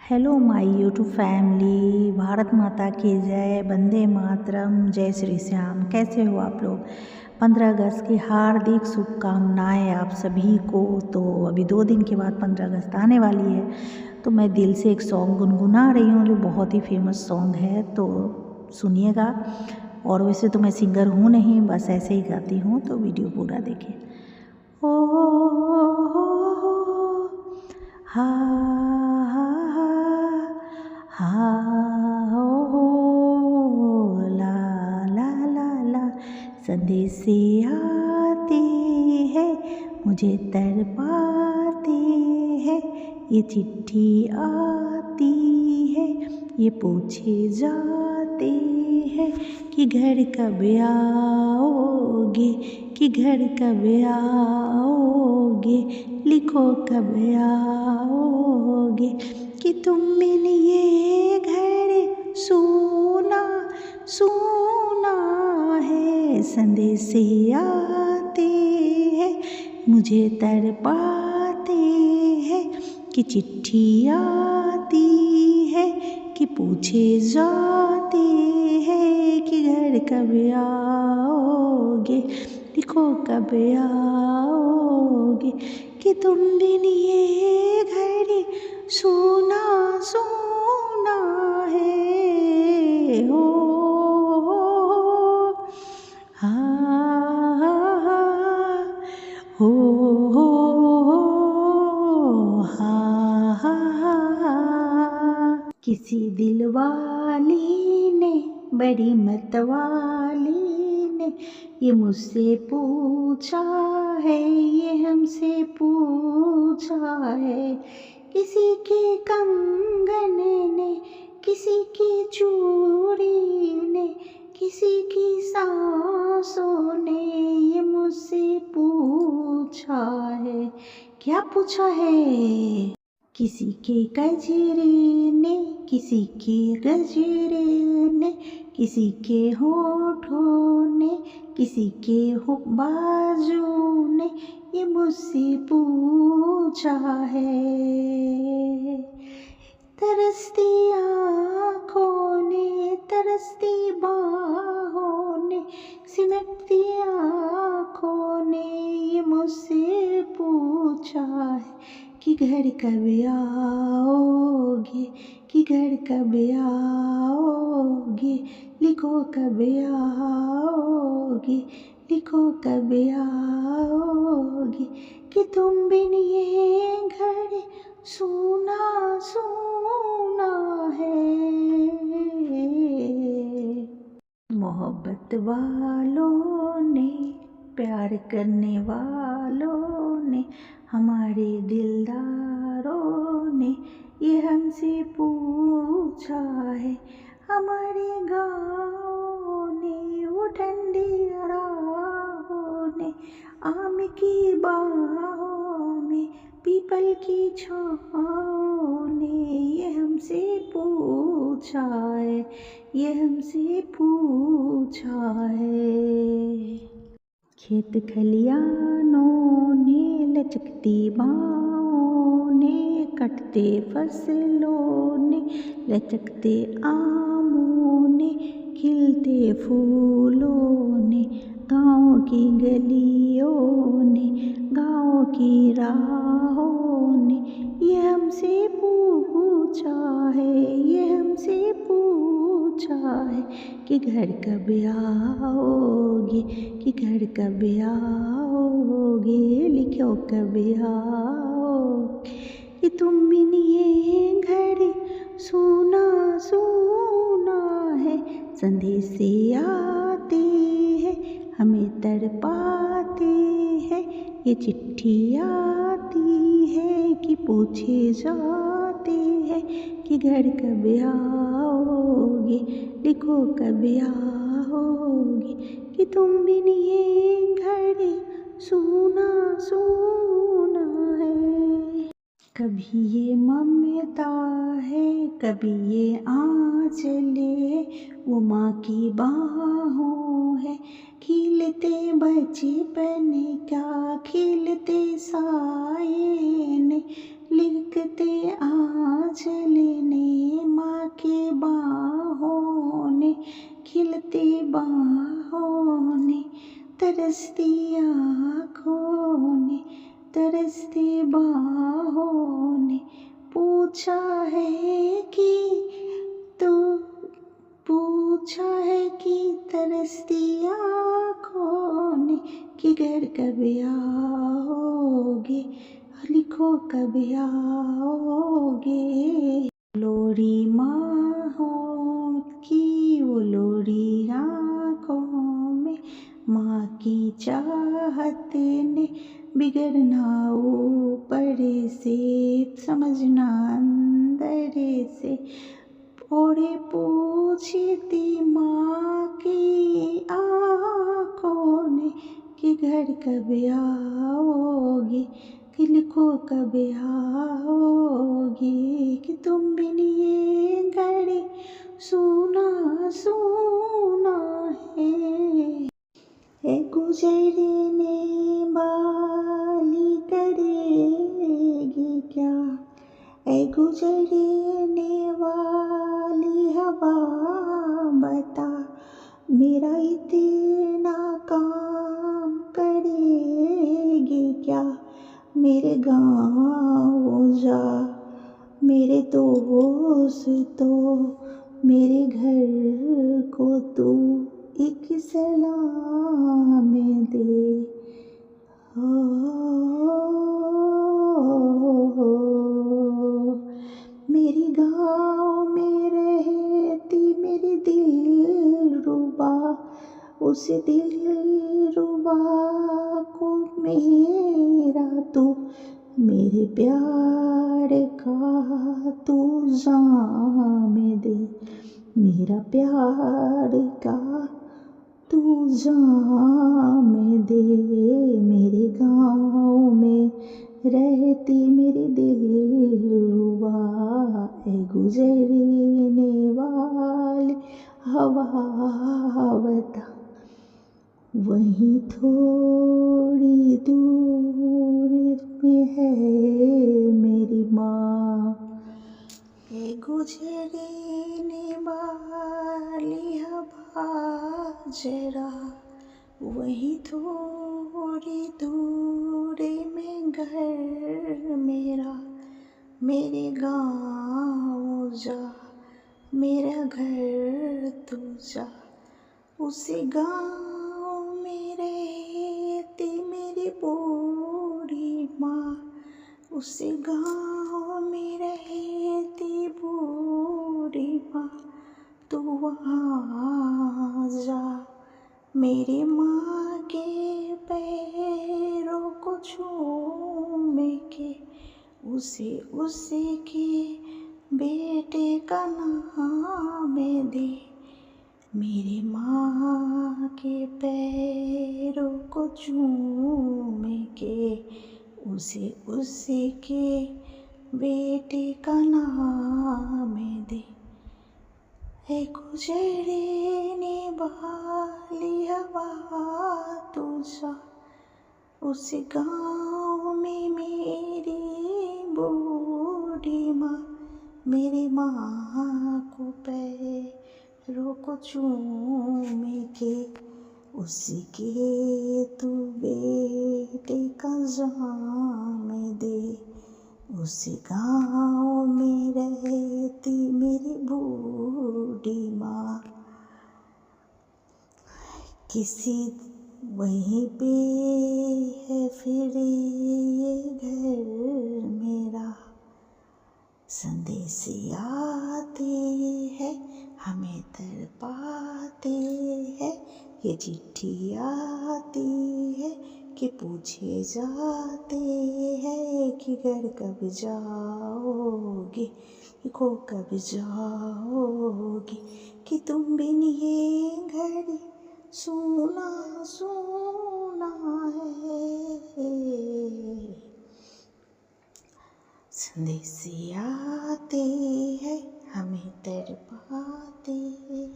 Hello my YouTube family, Bharat माता की जय, वंदे मातरम, जय श्री श्याम। कैसे हो आप लोग? 15 अगस्त की हार्दिक शुभकामनाएं आप सभी को। तो अभी 2 दिन के बाद 15 अगस्त आने वाली है, तो मैं दिल से एक सॉन्ग गुनगुना रही हूँ जो बहुत ही फेमस सॉन्ग है, तो सुनिएगा। और वैसे तो मैं सिंगर हूँ नहीं, बस ऐसे ही गाती हूँ, तो वीडियो पूरा देखें। ओ हा हा हो ला ला ला ला, संदेशे आती है, मुझे तड़पाती है, ये चिट्ठी आती है, ये पूछे जाती है कि घर कब आओगे, कि घर कब आओगे, लिखो कब आओगे, कि तुम बिन ये घर सूना सूना है। संदेशे आते हैं, मुझे तड़पाते हैं, कि चिट्ठी आती है, कि पूछे जाते हैं कि घर कब आओगे, लिखो कब आओगे, कि तुम बिन ये घर सूना सूना है। हो हा हा हो हा हा। किसी दिलवाली ने, बड़ी मतवाली ने, ये मुझसे पूछा है, ये हमसे पूछा है। किसी के कंगन ने, किसी की चूड़ी ने, किसी की सांसों ने, ये मुझसे पूछा है। क्या पूछा है? किसी के गजरे ने, किसी के गजरे ने, किसी के होठों ने, किसी के बाजू ने, ये मुझसे पूछा है। तरसती आँखों ने, तरसती बाहों ने, सिमटती आँखों ने, ये मुझसे पूछा है कि घर कब आओगे, कि घर कब आओगे, लिखो कब आओगे, लिखो कब आओगे, कि तुम बिन ये घर सूना सूना है। मोहब्बत वालों ने, प्यार करने वालों ने, हमारे दिलदारों ने, ये हमसे पूछा है। हमारे गाँव ने, वो ठंडी राहों ने, आम की बाहों में, पीपल की छाँव ने, ये हमसे पूछा है, ये हमसे पूछा है। खेत खलियानों ने, लचकती बाहों ने, कटते फसलों ने, लचकते आमों ने, खिलते फूलों ने, गाँव की गलियों ने, गाँव की राहों ने, ये हमसे पूछा है, ये हमसे पूछा है कि घर कब आओगे, कि घर कब आओगे, लिखो कब आओगे, कि तुम बिन ये घर सूना सूना है। संदेशे आते हैं, हमें तड़पाते हैं, ये चिट्ठी आती है, कि पूछे जाते हैं कि घर कब आओगे, लिखो कब आओगे, कि तुम बिन ये घर सूना सूना है। कभी ये ममता है, कभी ये आंचले, वो माँ की बाहों है, खिलते बचपन क्या, खिलते साए ने, लिखते आंचल तरसती आँखों ने, तरसती बाहों ने पूछा है कि तू, पूछा है कि तरसती आँखों ने कि घर कब आओगे, लिखो कब आओगे। लोरी माँ की वो लोरी आँखों में, माँ की चाहत ने बिगड़ना ऊपर से, समझना अंदर से। ओढ़े पूछती माँ की आँखों ने कि घर कब आओगे, कि लिखो कब आओगे। कि तुम बिन ये घड़ी सूना सूना है गुजरने वाली करेगी क्या, है गुजरने वाली हवा बता, मेरा इतना काम करेगी क्या। मेरे गाँव जा मेरे दोस्तों, मेरे घर को तू एक सलाम दे। मेरे गाँव में रहती मेरी दिलरुबा, उस दिलरुबा को मेरा तू, मेरे प्यार का तू जाम दे। मेरा प्यार का तू जाम दे। मेरे गाँव में रहती मेरी दिलरुबा, है गुजरने वाली हवा बता, वहीं थोड़ी दूर में है मेरी माँ, है गुजरने वाली हवा जरा, वहीं थोड़ी दूर में घर मेरा। मेरे गाँव जा मेरा घर तू जा, उस गाँव में रहती मेरी बूढ़ी माँ, उस गाँव में रहती बूढ़ी माँ। तू वहाँ जा मेरी माँ के पैरों को चूम के, उसे के बेटे का नाम दे। मेरी माँ के पैरों को चूम के, उसे के बेटे का नाम दे। है गुजरने वाली हवा तू जा, उस गाँव में मेरी बूढ़ी माँ, मेरी माँ को पैरों को चूम के, उसके तू बेटे का जाम दे। उस गाँव में रहती मेरी बूढ़ी माँ, किसी वहीं पे है फिर ये घर मेरा। संदेश आते हैं हमें तड़पाते हैं, ये चिट्ठी आती है कि पूछे जाते हैं कि घर कब जाओगे, को कब जाओगे। कि तुम बिन ये घड़ी सूना सूना है। संदेश आते हैं हमें तड़पाते हैं।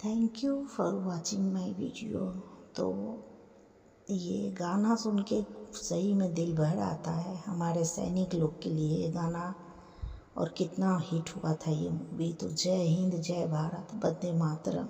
Thank you for watching my video. तो ये गाना सुन के सही में दिल भर आता है हमारे सैनिक लोग के लिए ये गाना, और कितना हिट हुआ था ये मूवी। तो जय हिंद, जय भारत, वंदे मातरम।